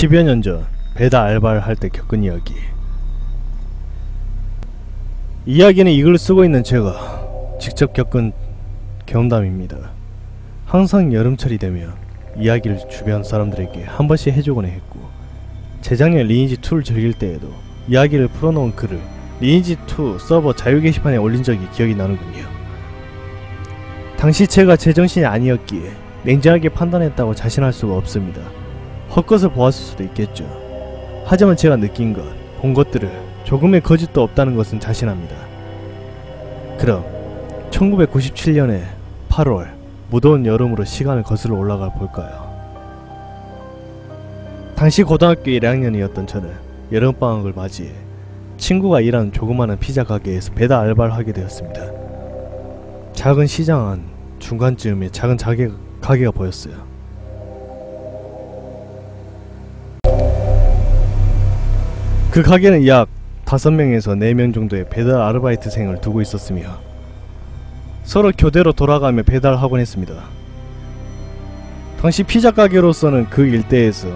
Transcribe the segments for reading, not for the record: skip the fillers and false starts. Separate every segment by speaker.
Speaker 1: 10여 년 전 배달 알바를 할 때 겪은 이야기. 이야기는 이글을 쓰고 있는 제가 직접 겪은 경험담입니다. 항상 여름철이 되면 이야기를 주변 사람들에게 한 번씩 해주곤 했고, 재작년 리니지2를 즐길 때에도 이야기를 풀어놓은 글을 리니지2 서버 자유 게시판에 올린 적이 기억이 나는군요. 당시 제가 제정신이 아니었기에 냉정하게 판단했다고 자신할 수가 없습니다. 헛것을 보았을 수도 있겠죠. 하지만 제가 느낀 것, 본 것들을 조금의 거짓도 없다는 것은 자신합니다. 그럼 1997년의 8월 무더운 여름으로 시간을 거슬러 올라가 볼까요? 당시 고등학교 1학년이었던 저는 여름방학을 맞이해 친구가 일하는 조그마한 피자 가게에서 배달 알바를 하게 되었습니다. 작은 시장 안 중간쯤에 작은 가게가 보였어요. 그 가게는 약 5명에서 4명 정도의 배달 아르바이트생을 두고 있었으며 서로 교대로 돌아가며 배달하곤 했습니다. 당시 피자 가게로서는 그 일대에서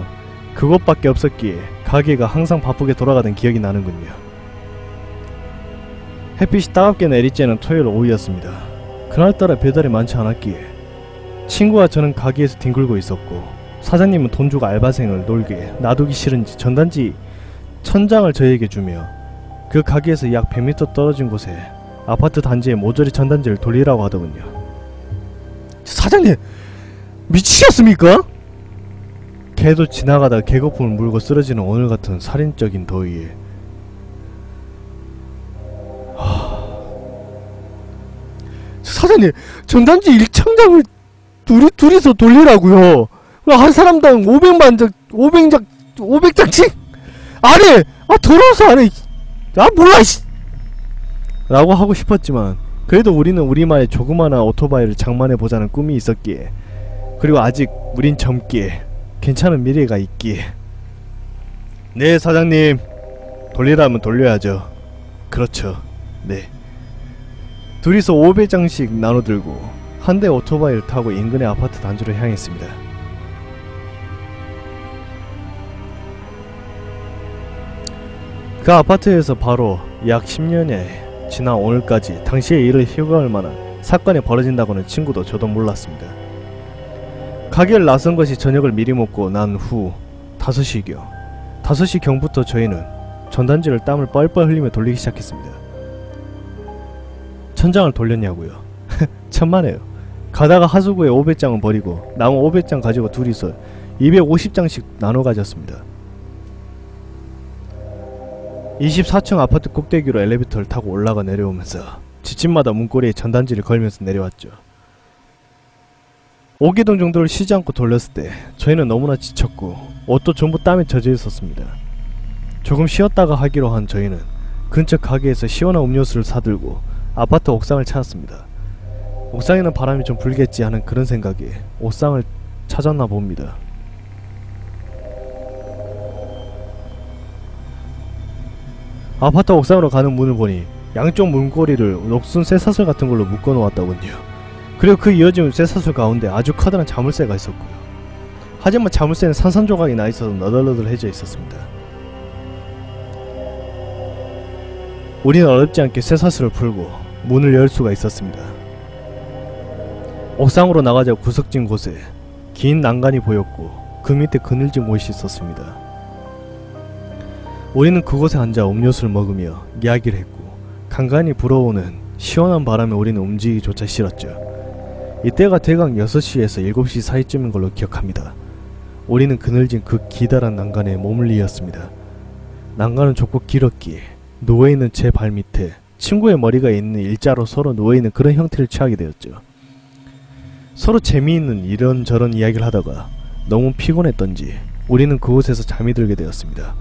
Speaker 1: 그것밖에 없었기에 가게가 항상 바쁘게 돌아가던 기억이 나는군요. 햇빛이 따갑게 내리쬐는 토요일 오후였습니다. 그날따라 배달이 많지 않았기에 친구와 저는 가게에서 뒹굴고 있었고, 사장님은 돈 주고 알바생을 놀게 놔두기 싫은지 전단지 1000장을 저에게 주며 그 가게에서 약 100m 떨어진 곳에 아파트 단지에 모조리 전단지를 돌리라고 하더군요. 사장님! 미치셨습니까? 개도 지나가다 개거품을 물고 쓰러지는 오늘 같은 살인적인 더위에 사장님! 전단지 1000장을 둘이서 돌리라고요. 한 사람당 500장씩? 안해! 더러워서 안해! 몰라 씨! 라고 하고 싶었지만 그래도 우리는 우리만의 조그마한 오토바이를 장만해보자는 꿈이 있었기에, 그리고 아직 우린 젊기에 괜찮은 미래가 있기에, 네 사장님, 돌리라면 돌려야죠. 그렇죠. 네. 둘이서 500장씩 나눠들고 한 대 오토바이를 타고 인근의 아파트 단지로 향했습니다. 그 아파트에서 바로 약 10년에 지난 오늘까지 당시의 일을 휴가할 만한 사건이 벌어진다고는 친구도 저도 몰랐습니다. 가게를 나선 것이 저녁을 미리 먹고 난 후 5시경 5시경부터 저희는 전단지를 땀을 뻘뻘 흘리며 돌리기 시작했습니다. 1000장을 돌렸냐고요? 천만에요. 가다가 하수구에 500장은 버리고 남은 500장 가지고 둘이서 250장씩 나눠 가졌습니다. 24층 아파트 꼭대기로 엘리베이터를 타고 올라가 내려오면서 집집마다 문고리에 전단지를 걸면서 내려왔죠. 5개동 정도를 쉬지 않고 돌렸을 때 저희는 너무나 지쳤고 옷도 전부 땀에 젖어 있었습니다. 조금 쉬었다가 하기로 한 저희는 근처 가게에서 시원한 음료수를 사들고 아파트 옥상을 찾았습니다. 옥상에는 바람이 좀 불겠지 하는 그런 생각에 옥상을 찾았나 봅니다. 아파트 옥상으로 가는 문을 보니 양쪽 문고리를 녹슨 쇠사슬 같은 걸로 묶어 놓았더군요. 그리고 그 이어진 쇠사슬 가운데 아주 커다란 자물쇠가 있었고요. 하지만 자물쇠는 산산조각이 나있어서 너덜너덜해져 있었습니다. 우리는 어렵지 않게 쇠사슬을 풀고 문을 열 수가 있었습니다. 옥상으로 나가자 구석진 곳에 긴 난간이 보였고 그 밑에 그늘진 곳이 있었습니다. 우리는 그곳에 앉아 음료수를 먹으며 이야기를 했고, 간간히 불어오는 시원한 바람에 우리는 움직이기조차 싫었죠. 이때가 대강 6시에서 7시 사이쯤인 걸로 기억합니다. 우리는 그늘진 그 기다란 난간에 머물리었습니다. 난간은 좁고 길었기에 누워있는 제 발밑에 친구의 머리가 있는 일자로 서로 누워있는 그런 형태를 취하게 되었죠. 서로 재미있는 이런저런 이야기를 하다가 너무 피곤했던지 우리는 그곳에서 잠이 들게 되었습니다.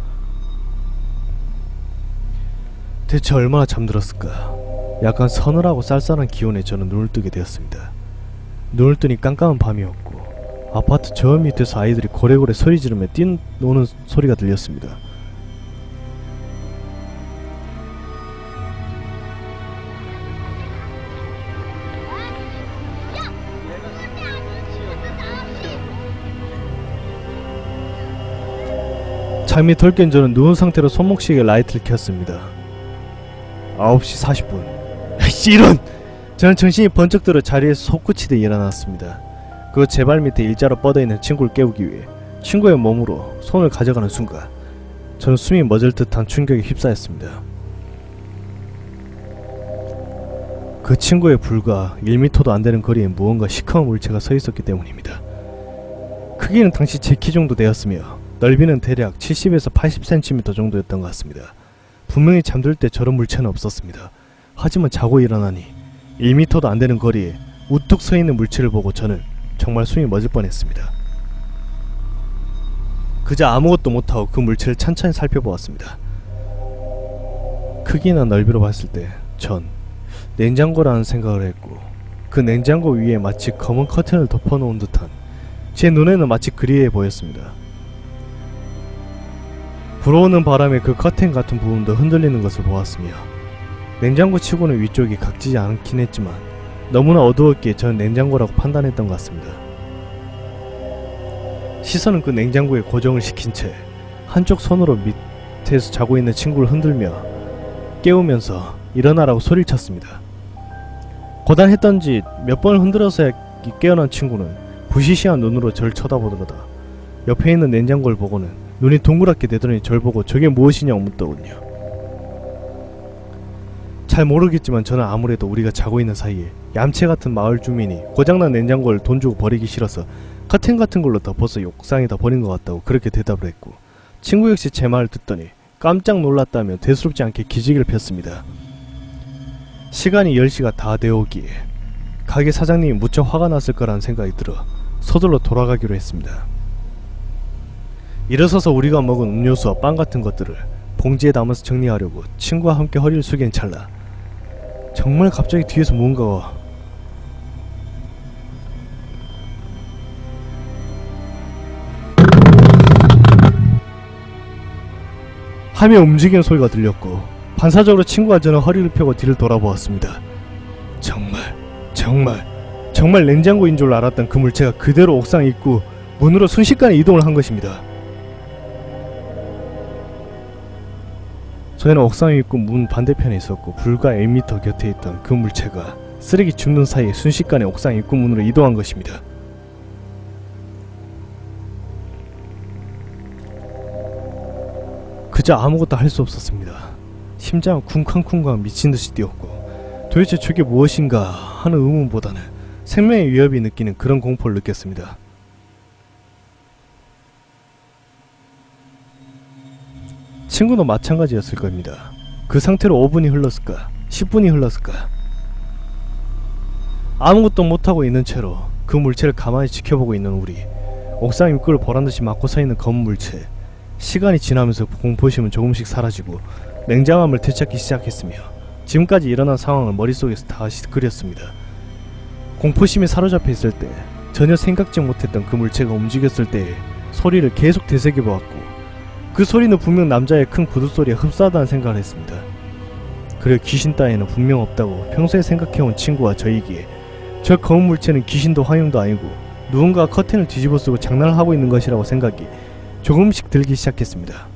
Speaker 1: 대체 얼마나 잠들었을까? 약간 서늘하고 쌀쌀한 기온에 저는 눈을 뜨게 되었습니다. 눈을 뜨니 깜깜한 밤이었고 아파트 저 밑에서 아이들이 고래고래 소리 지르며 뛰노는 소리가 들렸습니다. 잠이 덜 깬 저는 누운 상태로 손목시계 라이트를 켰습니다. 9시 40분. 이런! 저는 정신이 번쩍 들어 자리에서 솟구치듯 일어났습니다. 그리고 제 발 밑에 일자로 뻗어있는 친구를 깨우기 위해 친구의 몸으로 손을 가져가는 순간 저는 숨이 멎을 듯한 충격에 휩싸였습니다. 그 친구의 불과 1m도 안 되는 거리에 무언가 시커먼 물체가 서 있었기 때문입니다. 크기는 당시 제 키 정도 되었으며 넓이는 대략 70에서 80cm 정도였던 것 같습니다. 분명히 잠들 때 저런 물체는 없었습니다. 하지만 자고 일어나니 1m도 안 되는 거리에 우뚝 서 있는 물체를 보고 저는 정말 숨이 멎을 뻔했습니다. 그저 아무것도 못하고 그 물체를 찬찬히 살펴보았습니다. 크기나 넓이로 봤을 때 전 냉장고라는 생각을 했고 그 냉장고 위에 마치 검은 커튼을 덮어놓은 듯한 제 눈에는 마치 그리해 보였습니다. 불어오는 바람에 그 커튼 같은 부분도 흔들리는 것을 보았으며 냉장고 치고는 위쪽이 각지지 않긴 했지만 너무나 어두웠기에 저는 냉장고라고 판단했던 것 같습니다. 시선은 그 냉장고에 고정을 시킨 채 한쪽 손으로 밑에서 자고 있는 친구를 흔들며 깨우면서 일어나라고 소리를 쳤습니다. 고단했던지 몇 번을 흔들어서야 깨어난 친구는 부시시한 눈으로 저를 쳐다보더라다 옆에 있는 냉장고를 보고는 눈이 동그랗게 되더니 절 보고 저게 무엇이냐고 묻더군요. 잘 모르겠지만 저는 아무래도 우리가 자고 있는 사이에 얌체 같은 마을 주민이 고장난 냉장고를 돈 주고 버리기 싫어서 커튼 같은 걸로 덮어서 옥상에다 버린 것 같다고 그렇게 대답을 했고 친구 역시 제 말을 듣더니 깜짝 놀랐다며 대수롭지 않게 기지개를 폈습니다. 시간이 10시가 다 되어오기에 가게 사장님이 무척 화가 났을 거라는 생각이 들어 서둘러 돌아가기로 했습니다. 일어서서 우리가 먹은 음료수와 빵 같은 것들을 봉지에 담아서 정리하려고 친구와 함께 허리를 숙인 찰나 정말 갑자기 뒤에서 무언가가 하며 움직이는 소리가 들렸고 반사적으로 친구와 저는 허리를 펴고 뒤를 돌아보았습니다. 정말 냉장고인 줄 알았던 그 물체가 그대로 옥상 입구 문으로 순식간에 이동을 한 것입니다. 저희는 옥상 입구 문 반대편에 있었고 불과 1m 곁에 있던 그 물체가 쓰레기 줍는 사이에 순식간에 옥상 입구 문으로 이동한 것입니다. 그저 아무것도 할 수 없었습니다. 심장은 쿵쾅쿵쾅 미친듯이 뛰었고 도대체 저게 무엇인가 하는 의문보다는 생명의 위협이 느끼는 그런 공포를 느꼈습니다. 친구도 마찬가지였을 겁니다. 그 상태로 5분이 흘렀을까 10분이 흘렀을까 아무것도 못하고 있는 채로 그 물체를 가만히 지켜보고 있는 우리 옥상 입구를 보란듯이 막고 서있는 검은 물체 시간이 지나면서 공포심은 조금씩 사라지고 냉정함을 되찾기 시작했으며 지금까지 일어난 상황을 머릿속에서 다시 그렸습니다. 공포심에 사로잡혀 있을 때 전혀 생각지 못했던 그 물체가 움직였을 때의 소리를 계속 되새겨보았고 그 소리는 분명 남자의 큰 구두소리에 흡사하다는 생각을 했습니다. 그리고 귀신 따위는 분명 없다고 평소에 생각해온 친구와 저이기에 저 검은 물체는 귀신도 화용도 아니고 누군가 커튼을 뒤집어 쓰고 장난을 하고 있는 것이라고 생각이 조금씩 들기 시작했습니다.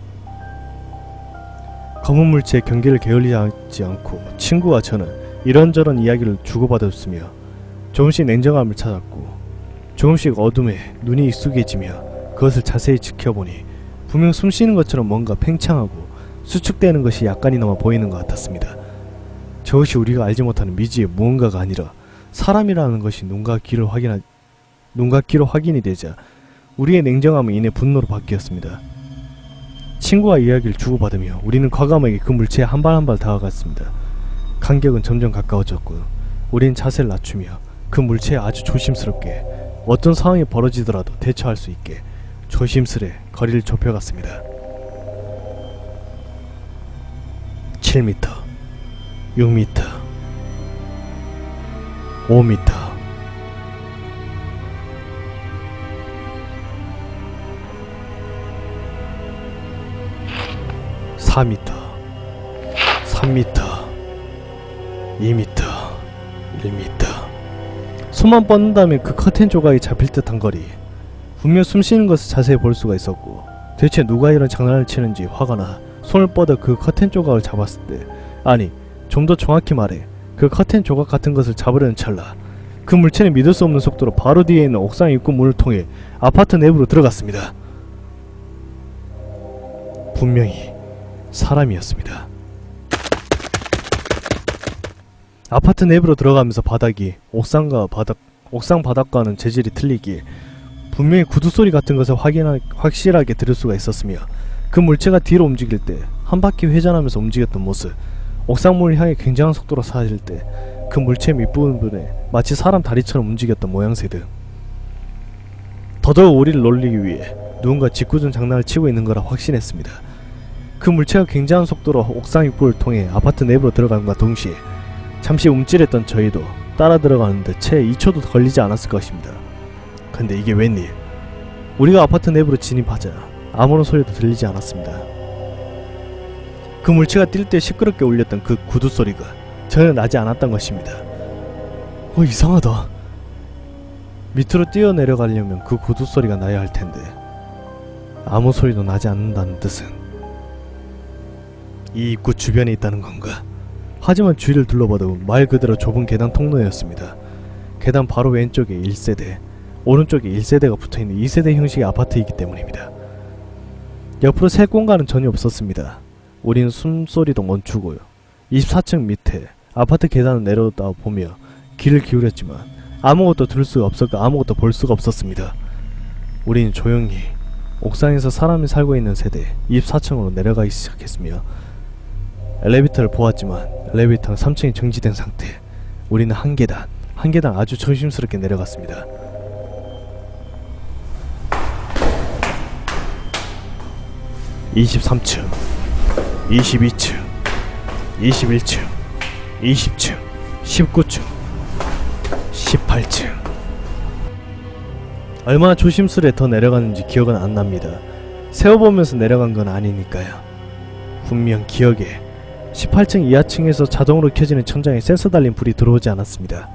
Speaker 1: 검은 물체의 경계를 게을리하지 않고 친구와 저는 이런저런 이야기를 주고받았으며 조금씩 냉정함을 찾았고 조금씩 어둠에 눈이 익숙해지며 그것을 자세히 지켜보니 분명 숨쉬는 것처럼 뭔가 팽창하고 수축되는 것이 약간이나마 보이는 것 같았습니다. 저것이 우리가 알지 못하는 미지의 무언가가 아니라 사람이라는 것이 눈과 귀로 확인이 되자 우리의 냉정함은 이내 분노로 바뀌었습니다. 친구와 이야기를 주고받으며 우리는 과감하게 그 물체에 한 발 한 발 다가갔습니다. 간격은 점점 가까워졌고 우린 자세를 낮추며 그 물체에 아주 조심스럽게 어떤 상황이 벌어지더라도 대처할 수 있게 조심스레 거리를 좁혀갔습니다. 7m, 6m, 5m 4m, 3m, 2m, 1m 손만 뻗는다면 그 커튼 조각이 잡힐 듯한 거리 분명 숨쉬는 것을 자세히 볼 수가 있었고 대체 누가 이런 장난을 치는지 화가 나 손을 뻗어 그 커튼 조각을 잡았을 때, 아니 좀 더 정확히 말해 그 커튼 조각 같은 것을 잡으려는 찰나 그 물체는 믿을 수 없는 속도로 바로 뒤에 있는 옥상 입구 문을 통해 아파트 내부로 들어갔습니다. 분명히 사람이었습니다. 아파트 내부로 들어가면서 바닥이 옥상 바닥과는 재질이 틀리기에 분명히 구두소리 같은 것을 확실하게 들을 수가 있었으며, 그 물체가 뒤로 움직일 때 한 바퀴 회전하면서 움직였던 모습, 옥상문을 향해 굉장한 속도로 사라질 때 그 물체 밑부분에 마치 사람 다리처럼 움직였던 모양새 등, 더더욱 우리를 놀리기 위해 누군가 짓궂은 장난을 치고 있는 거라 확신했습니다. 그 물체가 굉장한 속도로 옥상 입구를 통해 아파트 내부로 들어간과 동시에 잠시 움찔했던 저희도 따라 들어가는데 채 2초도 걸리지 않았을 것입니다. 근데 이게 웬일? 우리가 아파트 내부로 진입하자 아무런 소리도 들리지 않았습니다. 그 물체가 뛸 때 시끄럽게 울렸던 그 구두 소리가 전혀 나지 않았던 것입니다. 이상하다. 밑으로 뛰어내려가려면 그 구두 소리가 나야 할 텐데 아무 소리도 나지 않는다는 뜻은 이 입구 주변에 있다는 건가? 하지만 주위를 둘러봐도 말 그대로 좁은 계단 통로였습니다. 계단 바로 왼쪽에 1세대, 오른쪽에 1세대가 붙어있는 2세대 형식의 아파트이기 때문입니다. 옆으로 새 공간은 전혀 없었습니다. 우리는 숨소리도 멈추고요. 24층 밑에 아파트 계단을 내려다 보며 귀를 기울였지만 아무것도 들을 수가 없었고 아무것도 볼 수가 없었습니다. 우리는 조용히 옥상에서 사람이 살고 있는 세대 24층으로 내려가기 시작했으며 엘리베이터를 보았지만 엘리베이터는 3층에 정지된 상태. 우리는 한 계단 아주 조심스럽게 내려갔습니다. (23층) 22층, 21층, 20층, 19층, 18층. 얼마나 조심스레 더 내려가는지 기억은 안 납니다. 세어보면서 내려간 건 아니니까요. 분명 기억에 18층 이하층에서 자동으로 켜지는 천장에 센서 달린 불이 들어오지 않았습니다.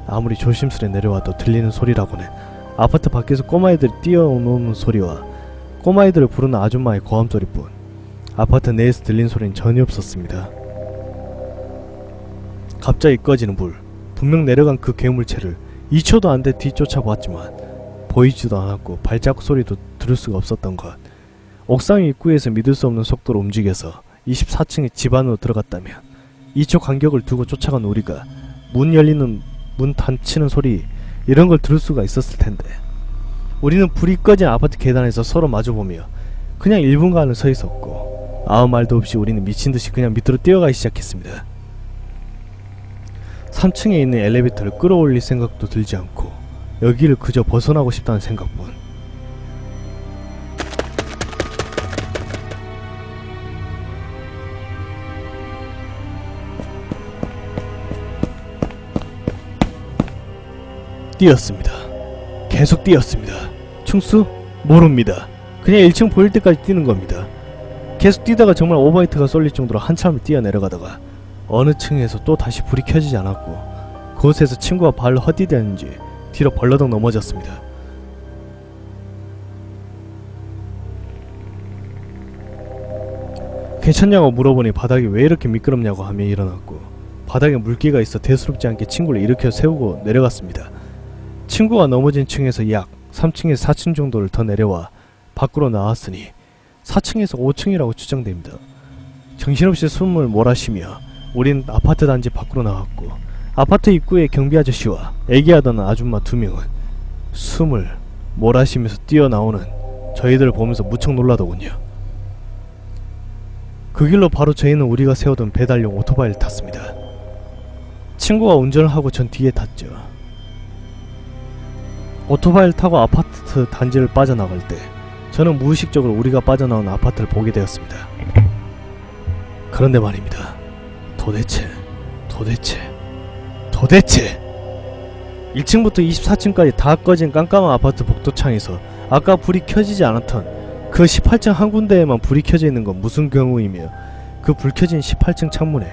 Speaker 1: 아무리 조심스레 내려와도 들리는 소리라고는 아파트 밖에서 꼬마애들이 뛰어오는 소리와 꼬마애들을 부르는 아줌마의 고함소리뿐, 아파트 내에서 들린 소리는 전혀 없었습니다. 갑자기 꺼지는 불, 분명 내려간 그 괴물체를 2초도 안 돼 뒤쫓아보았지만 보이지도 않았고 발자국 소리도 들을 수가 없었던 것. 옥상 입구에서 믿을 수 없는 속도로 움직여서 24층의 집 안으로 들어갔다면 2초 간격을 두고 쫓아간 우리가 문 열리는, 문 닫히는 소리 이런 걸 들을 수가 있었을 텐데, 우리는 불이 꺼진 아파트 계단에서 서로 마주보며 그냥 1분간을 서 있었고 아무 말도 없이 우리는 미친듯이 그냥 밑으로 뛰어가기 시작했습니다. 3층에 있는 엘리베이터를 끌어올릴 생각도 들지 않고 여기를 그저 벗어나고 싶다는 생각뿐. 뛰었습니다. 계속 뛰었습니다. 충수? 모릅니다. 그냥 1층 보일 때까지 뛰는 겁니다. 계속 뛰다가 정말 오버히트가 쏠릴 정도로 한참을 뛰어내려가다가 어느 층에서 또 다시 불이 켜지지 않았고 그곳에서 친구가 발로 헛디뎠는지 뒤로 벌러덩 넘어졌습니다. 괜찮냐고 물어보니 바닥이 왜 이렇게 미끄럽냐고 하며 일어났고 바닥에 물기가 있어 대수롭지 않게 친구를 일으켜 세우고 내려갔습니다. 친구가 넘어진 층에서 약 3층에서 4층 정도를 더 내려와 밖으로 나왔으니 4층에서 5층이라고 추정됩니다. 정신없이 숨을 몰아쉬며 우린 아파트 단지 밖으로 나왔고 아파트 입구에 경비 아저씨와 애기하던 아줌마 2명은 숨을 몰아쉬면서 뛰어나오는 저희들을 보면서 무척 놀라더군요. 그 길로 바로 저희는 우리가 세우던 배달용 오토바이를 탔습니다. 친구가 운전을 하고 전 뒤에 탔죠. 오토바이를 타고 아파트 단지를 빠져나갈 때 저는 무의식적으로 우리가 빠져나온 아파트를 보게 되었습니다. 그런데 말입니다. 도대체 1층부터 24층까지 다 꺼진 깜깜한 아파트 복도창에서 아까 불이 켜지지 않았던 그 18층 한 군데에만 불이 켜져 있는 건 무슨 경우이며 그 불 켜진 18층 창문에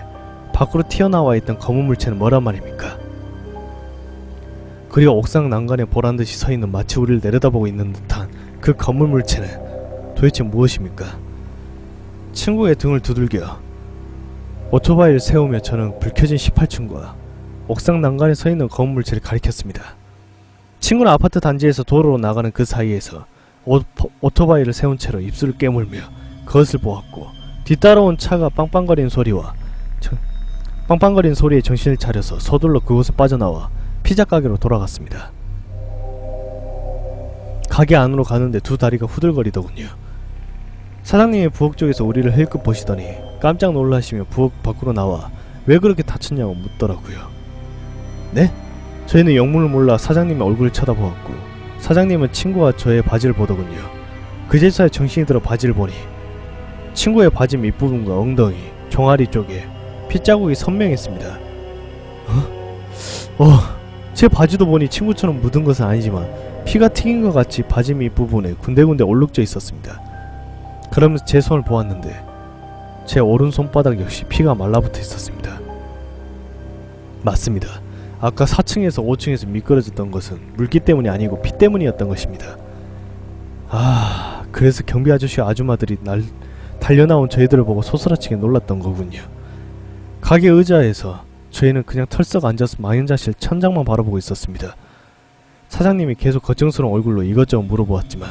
Speaker 1: 밖으로 튀어나와 있던 검은 물체는 뭐란 말입니까? 그리고 옥상 난간에 보란듯이 서있는 마치 우리를 내려다보고 있는 듯한 그 검은 물체는 도대체 무엇입니까? 친구의 등을 두들겨 오토바이를 세우며 저는 불 켜진 18층과 옥상 난간에 서있는 건물체를 가리켰습니다. 친구는 아파트 단지에서 도로로 나가는 그 사이에서 오토바이를 세운 채로 입술을 깨물며 그것을 보았고, 뒤따라온 차가 빵빵거리는 소리에 정신을 차려서 서둘러 그곳을 빠져나와 피자 가게로 돌아갔습니다. 가게 안으로 가는데 두 다리가 후들거리더군요. 사장님이 부엌 쪽에서 우리를 힐끗 보시더니 깜짝 놀라시며 부엌 밖으로 나와 왜 그렇게 다쳤냐고 묻더라고요. 네? 저희는 영문을 몰라 사장님의 얼굴을 쳐다보았고, 사장님은 친구와 저의 바지를 보더군요. 그제서야 정신이 들어 바지를 보니 친구의 바지 밑부분과 엉덩이, 종아리 쪽에 핏자국이 선명했습니다. 제 바지도 보니 친구처럼 묻은 것은 아니지만 피가 튀긴 것 같이 바지 밑부분에 군데군데 얼룩져 있었습니다. 그러면서 제 손을 보았는데 제 오른 손바닥 역시 피가 말라붙어 있었습니다. 맞습니다. 아까 4층에서 5층에서 미끄러졌던 것은 물기 때문이 아니고 피 때문이었던 것입니다. 그래서 경비 아저씨 아줌마들이 달려나온 저희들을 보고 소스라치게 놀랐던 거군요. 가게 의자에서 저희는 그냥 털썩 앉아서 망연자실 천장만 바라보고 있었습니다. 사장님이 계속 걱정스러운 얼굴로 이것저것 물어보았지만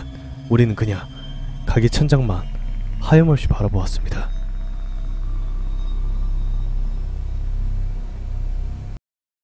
Speaker 1: 우리는 그냥 가게 천장만 하염없이 바라보았습니다.